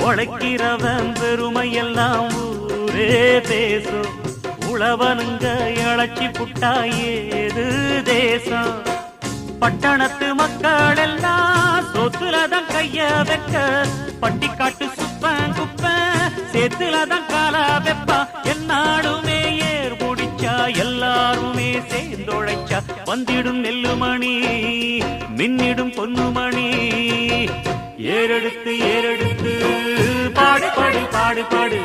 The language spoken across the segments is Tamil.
உழைக்கிறவன் பெருமையெல்லாம் ஊரே பேசும். உழவனுங்க இழைச்சி புட்டா ஏது தேசம். பட்டணத்து மக்கள் எல்லாம் சொத்துலதான் கைய வைக்க, பட்டிக்காட்டு சுப்பன் குப்பன் சேத்துலதான் காலா வெப்பா. என்னாலுமே ஏர் முடிச்சா எல்லாருமே சேர்ந்தொழைச்சா வந்திடும் நெல்லுமணி மின்னிடும் பொன்னுமணி. ஏறெடுத்து ஏறெடுத்து பாடு பாடு பாடு பாடு,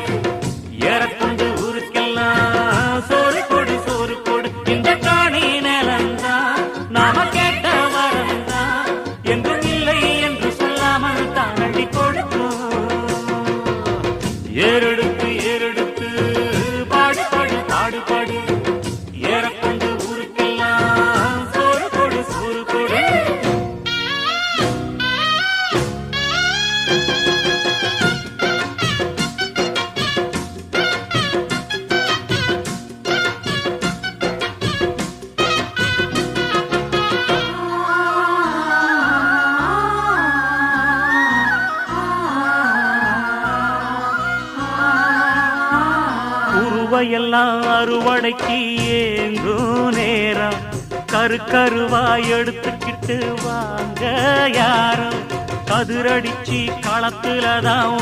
ஏறக்கொண்டு ஊருக்கெல்லாம் சோறு கொடு சோறு கொடு. இந்த காணி நிலந்தான் நாம கேட்ட வரந்தான், என்றும் இல்லை என்று சொல்லாமல் தான் அள்ளி கொடுக்கும். ஏறெடுத்து ஏறெடுத்து பாடு பாடு பாடு பாடு, ஏறக்கொண்டு ஊருக்கெல்லாம் சோறு கொடு சோறு கொடு. எல்லாம் அறுவடைக்கு ஏங்கும் நேரம், கருவாய் எடுத்துக்கிட்டு வாங்க யாரும். கதிரடிச்சு களத்துலதான்